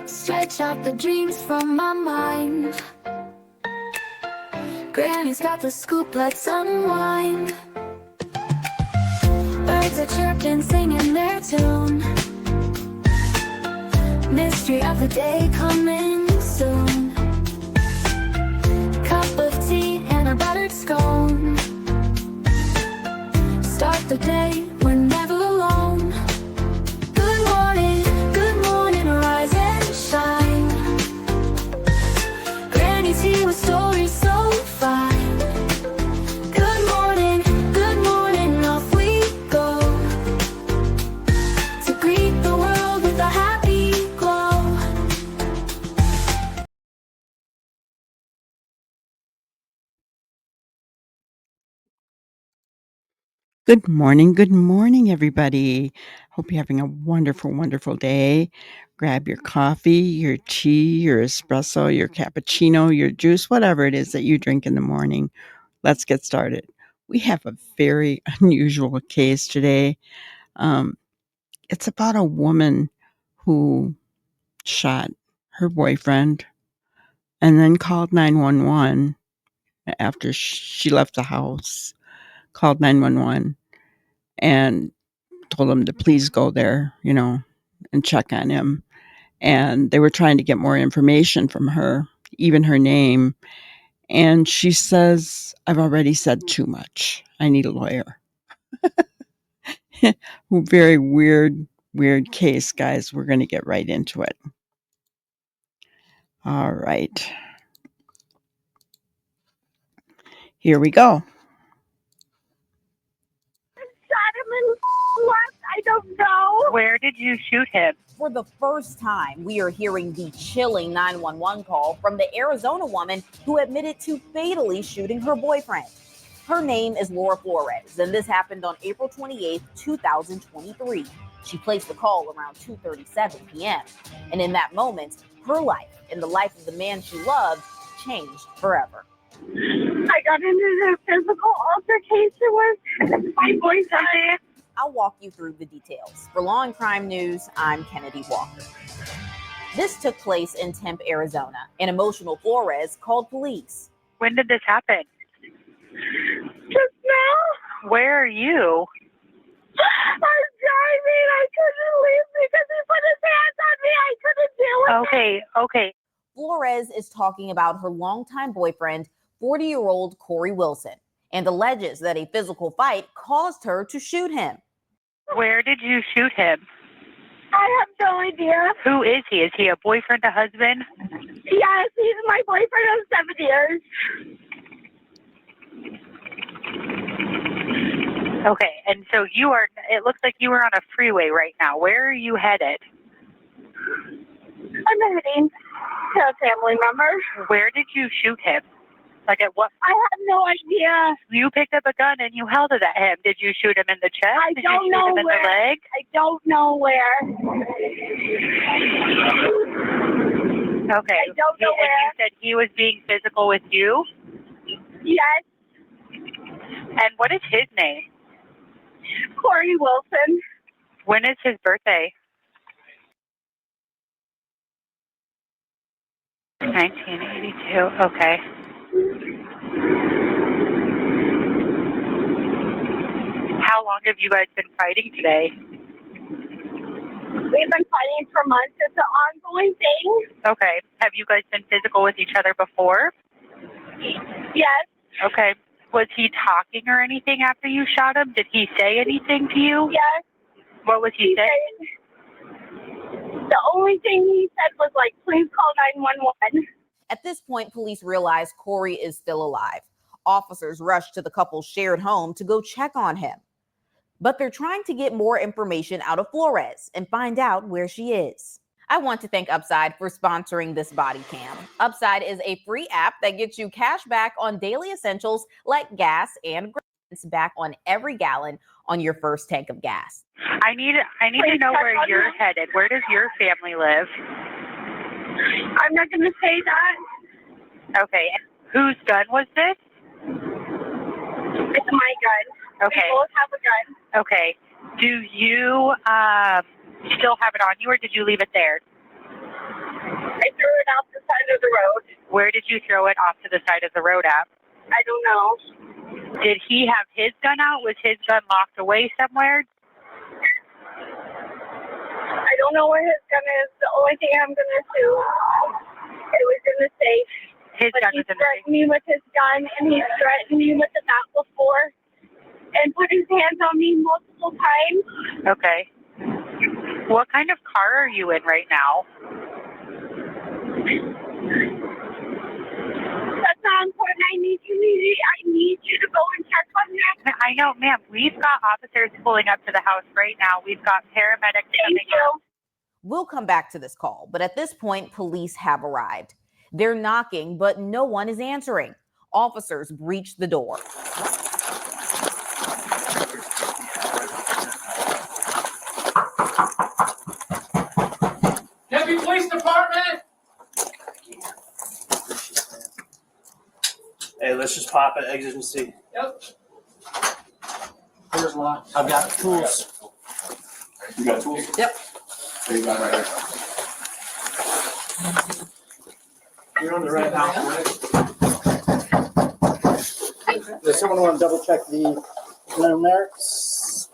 Stretch out the dreams from my mind. Granny's got the scoop, let's unwind. Birds are chirping, singing their tune. Mystery of the day coming soon. Cup of tea and a buttered scone. Start the day, we're never alone. Good morning, rise and shine. Granny's here with stories so fine. Good morning, off we go. To greet the world with a happy glow. Good morning, everybody. Hope you're having a wonderful, wonderful day. Grab your coffee, your tea, your espresso, your cappuccino, your juice, whatever it is that you drink in the morning. Let's get started. We have a very unusual case today. It's about a woman who shot her boyfriend and then called 911 after she left the house, called 911 and told him to please go there, and check on him. And they were trying to get more information from her, even her name. And she says, I've already said too much. I need a lawyer. Very weird case, guys. We're going to get right into it. All right. Here we go. I don't know. Where did you shoot him? For the first time, we are hearing the chilling 911 call from the Arizona woman who admitted to fatally shooting her boyfriend. Her name is Laura Flores, and this happened on April 28, 2023. She placed the call around 2:37 p.m. And in that moment, her life and the life of the man she loved changed forever. I got into a physical altercation with my boyfriend. I'll walk you through the details. For Law and Crime News, I'm Kennedy Walker. This took place in Tempe, Arizona. An emotional Flores called police. When did this happen? Just now. Where are you? I'm driving. I couldn't leave because he put his hands on me. I couldn't deal with it. Okay. Flores is talking about her longtime boyfriend, 40-year-old Corey Wilson, and alleges that a physical fight caused her to shoot him. Where did you shoot him? I have no idea. Who is he? Is he a boyfriend, a husband? Yes, he's my boyfriend of 7 years. Okay, and so it looks like you are on a freeway right now. Where are you headed? I'm heading to a family member. Where did you shoot him? Like at what? I have no idea. You picked up a gun and you held it at him. Did you shoot him in the chest? Did you shoot him in the leg? I don't know where. Okay. I don't know where. And you said he was being physical with you? Yes. And what is his name? Corey Wilson. When is his birthday? 1982. Okay. How long have you guys been fighting today? We've been fighting for months. It's an ongoing thing. Okay. Have you guys been physical with each other before? Yes. Okay. Was he talking or anything after you shot him? Did he say anything to you? Yes. What was he saying? The only thing he said was like, please call 911. At this point, police realize Corey is still alive. Officers rush to the couple's shared home to go check on him. But they're trying to get more information out of Flores and find out where she is. I want to thank Upside for sponsoring this body cam. Upside is a free app that gets you cash back on daily essentials like gas and grains back on every gallon on your first tank of gas. I need to know where you're headed. Where does your family live? I'm not going to say that. Okay. Whose gun was this? It's my gun. Okay. We both have a gun. Okay. Do you still have it on you, or did you leave it there? off the side of the road. Where did you throw it off to the side of the road at? I don't know. Did he have his gun out? Was his gun locked away somewhere? I don't know where his gun is. The only thing I'm going to assume it was in the safe. His gun was in the safe. He threatened me with his gun, and he threatened me with the bat before and put his hands on me multiple times. Okay. What kind of car are you in right now? That's not important. I need you to go and check on them. I know, ma'am. We've got officers pulling up to the house right now. We've got paramedics coming up. We'll come back to this call, but at this point, police have arrived. They're knocking, but no one is answering. Officers breach the door. Deputy Police Department! Hey, let's just pop it, exit and see. Yep. There's lock. I've got tools. You got tools? Yep. There you go, right here. You're on the right house, right? Does someone want to double check the numerics?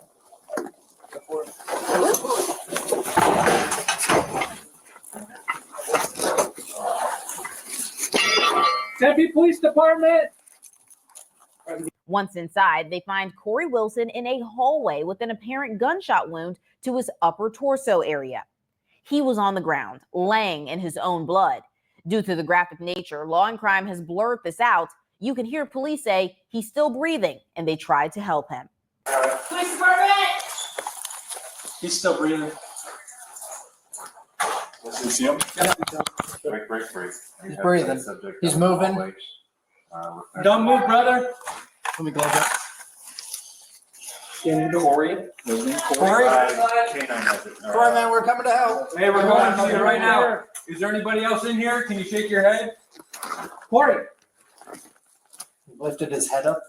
Deputy Police Department! Once inside, they find Corey Wilson in a hallway with an apparent gunshot wound to his upper torso area. He was on the ground, laying in his own blood. Due to the graphic nature, Law and Crime has blurred this out. You can hear police say he's still breathing, and they tried to help him. Police Department! He's still breathing. You see him? Break. He's breathing. He's moving. Don't move, brother. Let me glove up. Corey. Corey, man, we're coming to help. Hey, we're going to you right now. Is there anybody else in here? Can you shake your head? Corey. He lifted his head up.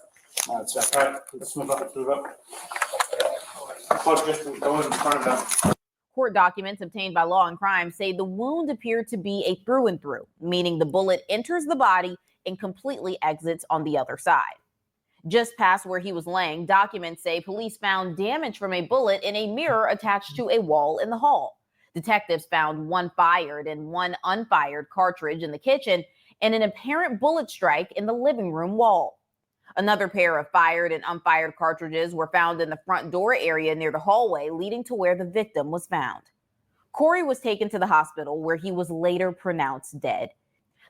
Oh, it's right. All right, let's move up. Let's move up. Just go in front of them. Court documents obtained by Law and Crime say the wound appeared to be a through and through, meaning the bullet enters the body and completely exits on the other side. Just past where he was laying, documents say police found damage from a bullet in a mirror attached to a wall in the hall. Detectives found one fired and one unfired cartridge in the kitchen and an apparent bullet strike in the living room wall. Another pair of fired and unfired cartridges were found in the front door area near the hallway leading to where the victim was found. Corey was taken to the hospital where he was later pronounced dead.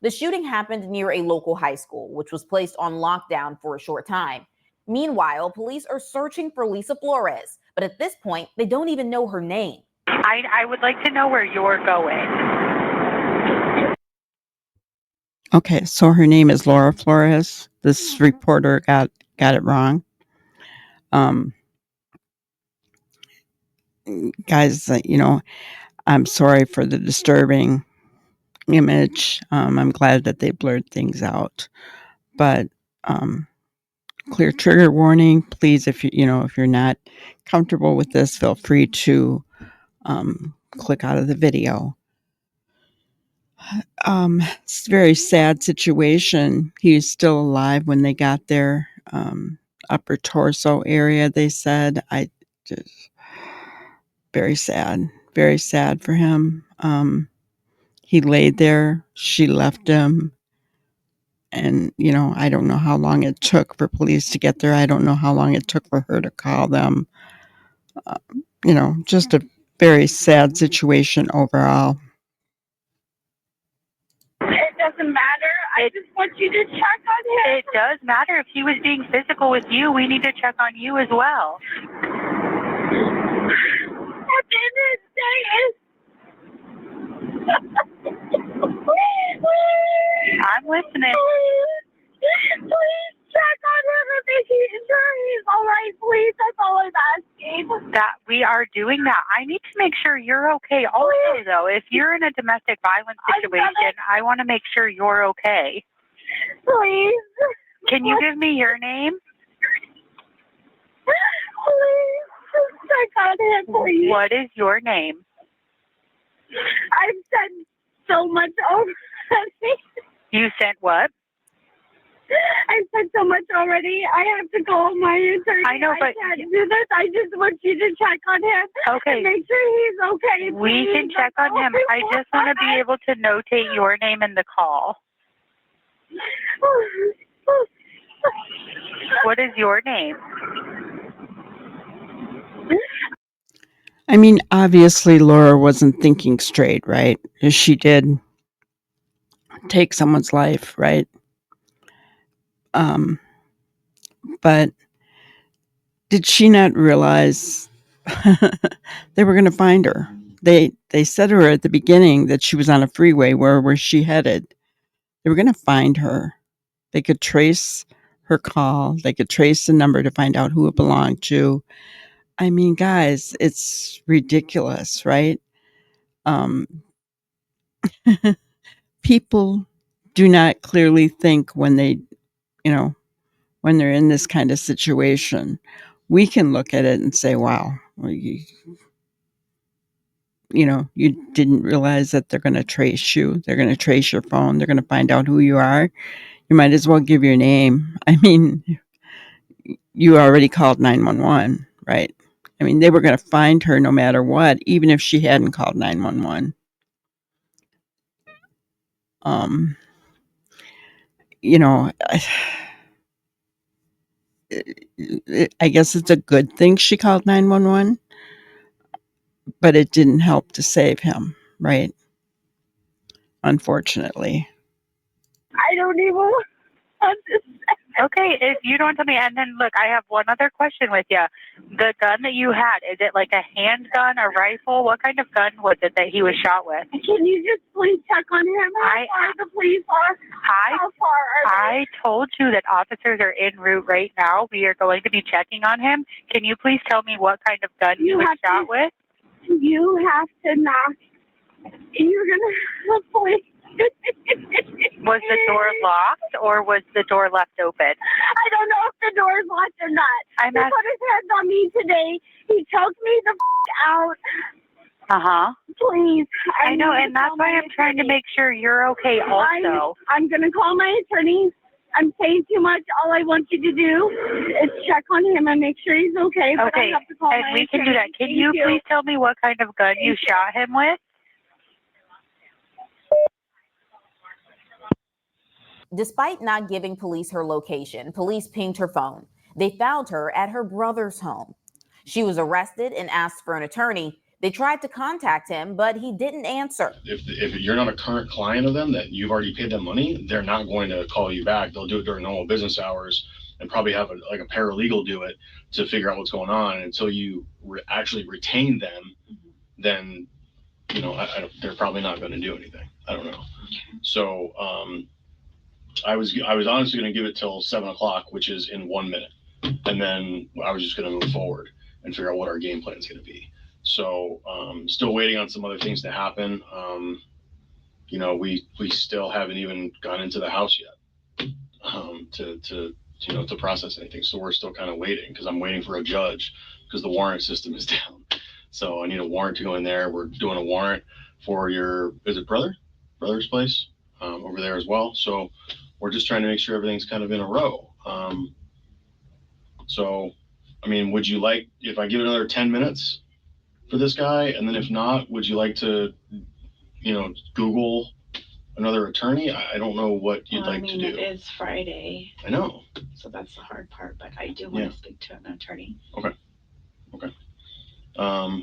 The shooting happened near a local high school, which was placed on lockdown for a short time. Meanwhile, police are searching for Lisa Flores, but at this point, they don't even know her name. I would like to know where you're going. Okay, so her name is Laura Flores. This reporter got it wrong. Guys, I'm sorry for the disturbing image. I'm glad that they blurred things out, but clear trigger warning. Please, if you're not comfortable with this, feel free to click out of the video. It's a very sad situation. He's still alive when they got there. Upper torso area, they said. Very sad for him. He laid there. She left him. And, I don't know how long it took for police to get there. I don't know how long it took for her to call them. Just a very sad situation overall. It doesn't matter. I just want you to check on him. It does matter. If he was being physical with you, we need to check on you as well. At the end of the day, I'm listening. Please check on him and making sure he's all right, please. That's all I'm asking. That we are doing that. I need to make sure you're okay. Also, though, if you're in a domestic violence situation, I want to make sure you're okay. Please. Can you give me your name? Please. Check on him, please. What is your name? I'm so much already. You sent what? I said so much already. I have to call my attorney. I know, but I can't do this. I just want you to check on him. Okay. And make sure he's okay. We can check on him. I just want to be able to notate your name in the call. What is your name? I mean, obviously, Laura wasn't thinking straight, right? She did take someone's life, right? But did she not realize they were going to find her? They said to her at the beginning that she was on a freeway. Where was she headed? They were going to find her. They could trace her call. They could trace the number to find out who it belonged to. I mean, guys, it's ridiculous, right? People do not clearly think when they, when they're in this kind of situation. We can look at it and say, wow, well, you didn't realize that they're going to trace you. They're going to trace your phone. They're going to find out who you are. You might as well give your name. I mean, you already called 911, right? I mean, they were going to find her no matter what, even if she hadn't called 911. I guess it's a good thing she called 911, but it didn't help to save him, right? Unfortunately. I don't even want to say. Okay, if you don't tell me, and then look, I have one other question with you. The gun that you had, is it like a handgun, a rifle? What kind of gun was it that he was shot with? Can you just please check on him? How far the police are? How far are they? I told you that officers are en route right now. We are going to be checking on him. Can you please tell me what kind of gun he was shot with? You have to knock. You're going to please. Was the door locked or was the door left open? I don't know if the door is locked or not. He put his hands on me today. He choked me the out. Uh-huh. Please. I know, and that's why I'm trying to make sure you're okay also. I'm going to call my attorney. I'm saying too much. All I want you to do is check on him and make sure he's okay. But I have to call and my we can do attorney. that. Can you please tell me what kind of gun you shot him with? Despite not giving police her location, police pinged her phone. They found her at her brother's home. She was arrested and asked for an attorney. They tried to contact him, but he didn't answer. If you're not a current client of them, that you've already paid them money, they're not going to call you back. They'll do it during normal business hours and probably have a paralegal do it to figure out what's going on. And until you actually retain them, then, they're probably not going to do anything. I don't know. So, I was honestly going to give it till 7:00, which is in 1 minute. And then I was just going to move forward and figure out what our game plan is going to be. So, still waiting on some other things to happen. We still haven't even gone into the house yet, to process anything. So we're still kind of waiting because I'm waiting for a judge because the warrant system is down. So I need a warrant to go in there. We're doing a warrant for is it brother's place, over there as well. So we're just trying to make sure everything's kind of in a row. So, I mean, would you like, if I give it another 10 minutes for this guy? And then if not, would you like to, Google another attorney? I don't know what you'd like to do. It is Friday. I know. So that's the hard part, but I do want to speak to an attorney. Okay. I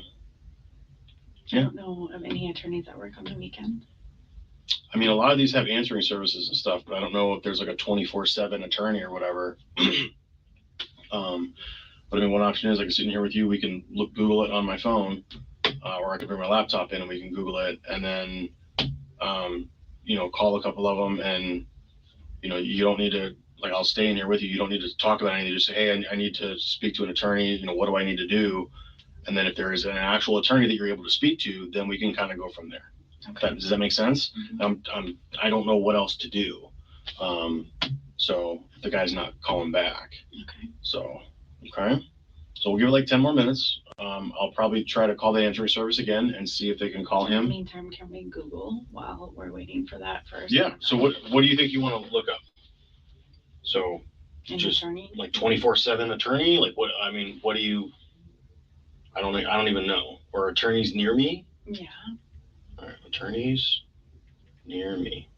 don't know of any attorneys that work on the weekend. I mean, a lot of these have answering services and stuff, but I don't know if there's like a 24/7 attorney or whatever. But I mean, one option is I can sit in here with you. We can Google it on my phone, or I can bring my laptop in and we can Google it, and then, call a couple of them. And, you don't need to, I'll stay in here with you. You don't need to talk about anything. Just say, hey, I need to speak to an attorney. What do I need to do? And then if there is an actual attorney that you're able to speak to, then we can kind of go from there. Okay. Does that make sense? Mm-hmm. I don't know what else to do. So the guy's not calling back. Okay. So, okay. So we'll give it like 10 more minutes. I'll probably try to call the answering service again and see if they can call In the him. meantime, can we Google while we're waiting for that first? Yeah. So what do you think you want to look up? So An just attorney? like 24/7 attorney? Like what? I mean, what do you? I don't even know. Or attorneys near me? Yeah. All right, attorneys near me.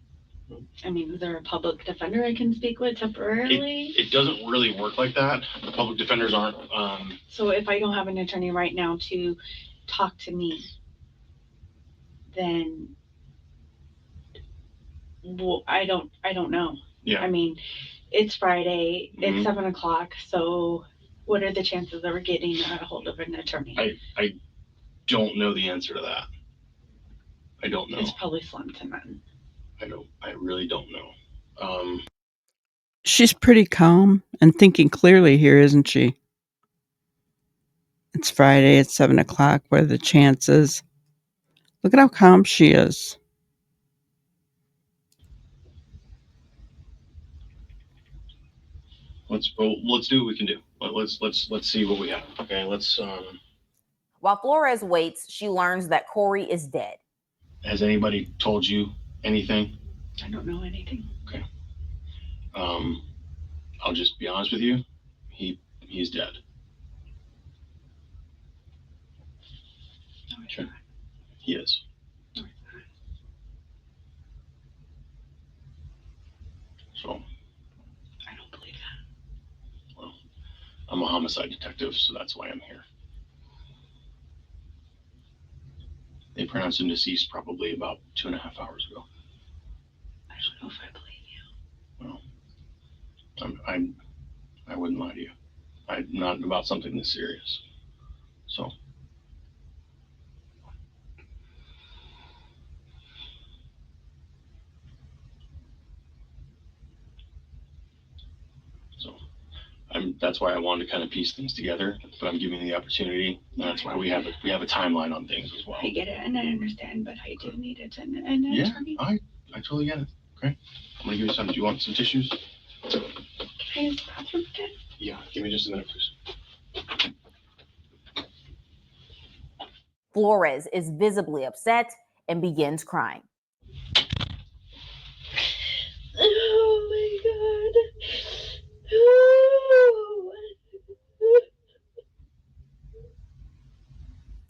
I mean, is there a public defender I can speak with temporarily? It doesn't really work like that. Public defenders aren't. So if I don't have an attorney right now to talk to me, then well, I don't know. Yeah. I mean, it's Friday. Mhm. It's 7:00. So what are the chances of getting a hold of an attorney? I don't know the answer to that. I don't know. It's probably slim to none. I really don't know. She's pretty calm and thinking clearly here, isn't she? It's Friday, it's 7:00. What are the chances? Look at how calm she is. Let's do what we can do. Let's see what we have. Okay, let's. While Flores waits, she learns that Corey is dead. Has anybody told you anything? I don't know anything. Okay. I'll just be honest with you. He's dead. No, Okay. He is. No, So I don't believe that. well, I'm a homicide detective, so that's why I'm here. They pronounced him deceased probably about 2.5 hours ago. I don't know if I believe you. Well, I wouldn't lie to you. I'm not about something this serious. So that's why I wanted to kind of piece things together, but I'm giving you the opportunity. That's why we have a timeline on things as well. I get it and I understand, but I do need an Yeah, attorney. I totally get it. Okay. I'm gonna give you some. Do you want some tissues? Can I use the bathroom again? Yeah, give me just a minute, please. Flores is visibly upset and begins crying. Oh my God.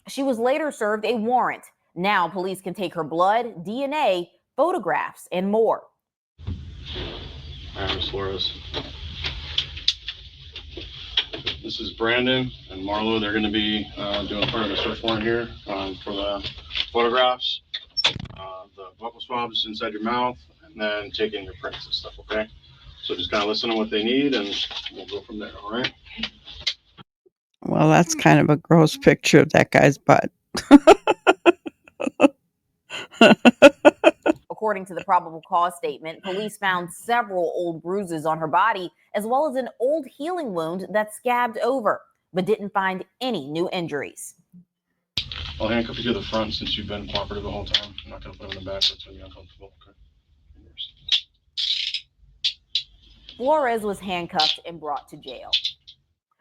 She was later served a warrant. Now police can take her blood, DNA, photographs, and more. All right, Ms. Flores. This is Brandon and Marlo. They're going to be doing part of the search warrant here for the photographs, the buccal swabs inside your mouth, and then taking your prints and stuff, okay? So just kind of listen to what they need, and we'll go from there, all right? Well, that's kind of a gross picture of that guy's butt. According to the probable cause statement, police found several old bruises on her body, as well as an old healing wound that scabbed over, but didn't find any new injuries. I'll handcuff you to the front since you've been cooperative the whole time. I'm not going to put them in the back. That's going to be uncomfortable. Okay. Flores was handcuffed and brought to jail.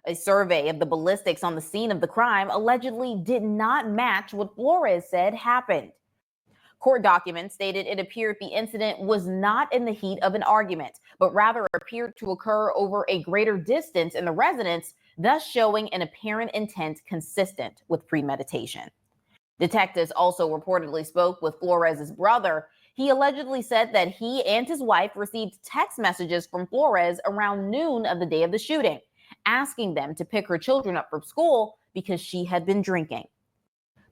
A survey of the ballistics on the scene of the crime allegedly did not match what Flores said happened. Court documents stated it appeared the incident was not in the heat of an argument, but rather appeared to occur over a greater distance in the residence, thus showing an apparent intent consistent with premeditation. Detectives also reportedly spoke with Flores' brother. He allegedly said that he and his wife received text messages from Flores around noon of the day of the shooting, asking them to pick her children up from school because she had been drinking.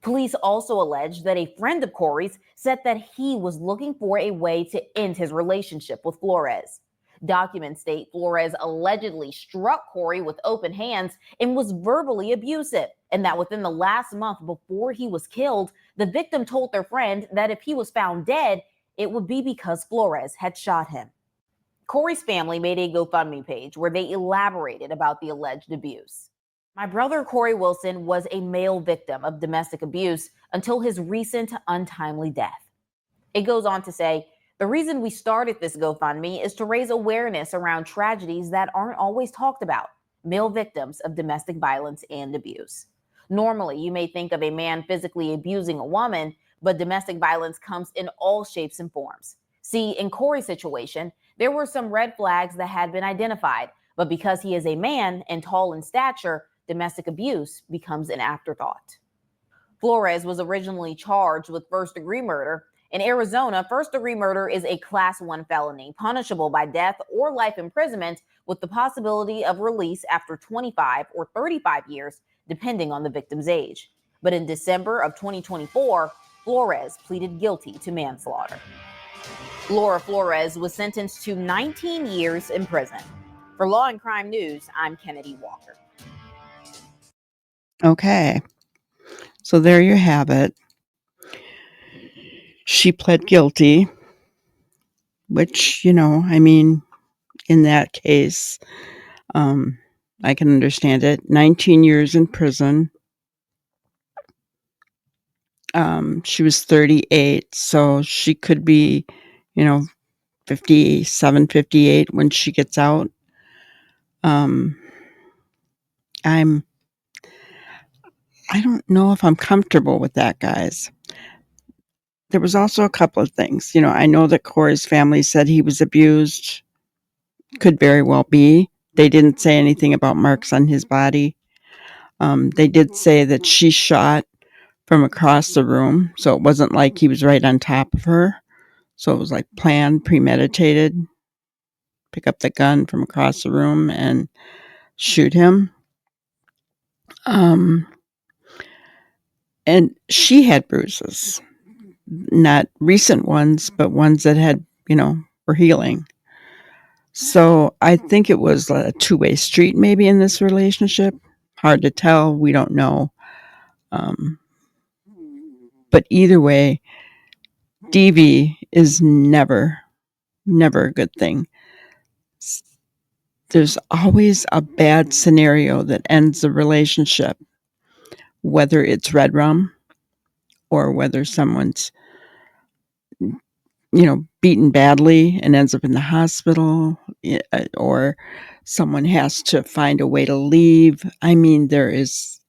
Police also alleged that a friend of Corey's said that he was looking for a way to end his relationship with Flores. Documents state Flores allegedly struck Corey with open hands and was verbally abusive, and that within the last month before he was killed, the victim told their friend that if he was found dead, it would be because Flores had shot him. Corey's family made a GoFundMe page where they elaborated about the alleged abuse. My brother Corey Wilson was a male victim of domestic abuse until his recent untimely death. It goes on to say, the reason we started this GoFundMe is to raise awareness around tragedies that aren't always talked about. male victims of domestic violence and abuse. Normally, you may think of a man physically abusing a woman, but domestic violence comes in all shapes and forms. See, in Corey's situation, there were some red flags that had been identified, but because he is a man and tall in stature, domestic abuse becomes an afterthought. Flores was originally charged with first-degree murder. In Arizona, first-degree murder is a Class 1 felony, punishable by death or life imprisonment with the possibility of release after 25 or 35 years, depending on the victim's age. But in December of 2024, Flores pleaded guilty to manslaughter. Laura Flores was sentenced to 19 years in prison. For Law and Crime News, I'm Kennedy Walker. Okay. So there you have it. She pled guilty, which, I mean, in that case, I can understand it. 19 years in prison. She was 38, so she could be, 57, 58 when she gets out. I don't know if I'm comfortable with that, guys. There was also a couple of things. I know that Corey's family said he was abused. Could very well be. They didn't say anything about marks on his body. They did say that she shot from across the room, so it wasn't like he was right on top of her. So it was like planned, premeditated. Pick up the gun from across the room and shoot him. And she had bruises. Not recent ones, but ones that had, were healing. So I think it was a two-way street maybe in this relationship. Hard to tell. We don't know. But either way, DV is never a good thing. There's always a bad scenario that ends the relationship, whether it's red rum or whether someone's beaten badly and ends up in the hospital, or someone has to find a way to leave. I mean, it's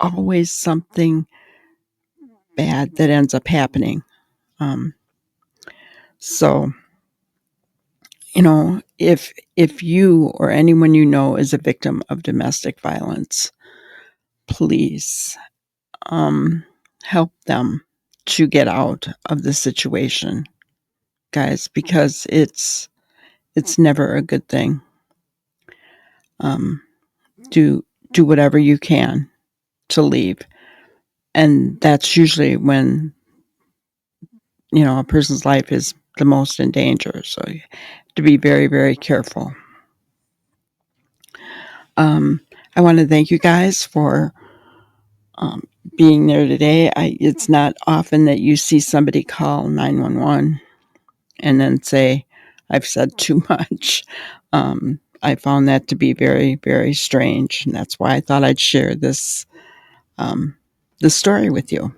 always something bad that ends up happening. So, if you or anyone you know is a victim of domestic violence, please help them to get out of the situation, guys, because it's never a good thing. Do whatever you can to leave, and that's usually when a person's life is the most in danger. So you have to be very, very careful. I want to thank you guys for being there today. It's not often that you see somebody call 911 and then say, I've said too much. I found that to be very, very strange. And that's why I thought I'd share this story with you.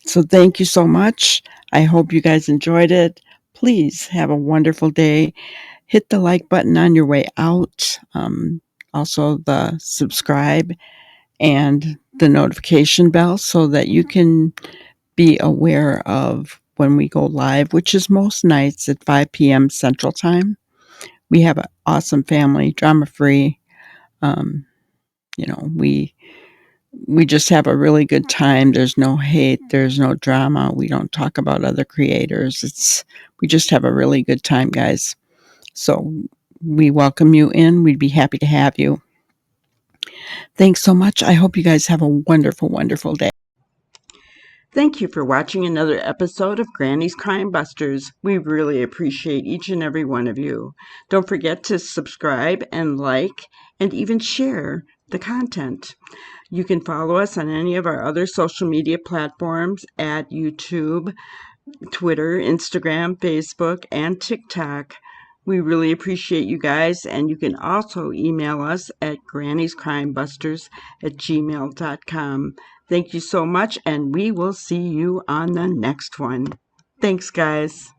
So thank you so much. I hope you guys enjoyed it. Please have a wonderful day. Hit the like button on your way out. Also the subscribe and the notification bell so that you can be aware of when we go live, which is most nights at 5 p.m. Central Time. We have an awesome family, drama-free. We just have a really good time. There's no hate. There's no drama. We don't talk about other creators. We just have a really good time, guys. So we welcome you in. We'd be happy to have you. Thanks so much. I hope you guys have a wonderful, wonderful day. Thank you for watching another episode of Granny's Crime Busters. We really appreciate each and every one of you. Don't forget to subscribe and like and even share the content. You can follow us on any of our other social media platforms at YouTube, Twitter, Instagram, Facebook, and TikTok. We really appreciate you guys, and you can also email us at grannyscrimebusters@gmail.com. Thank you so much, and we will see you on the next one. Thanks, guys.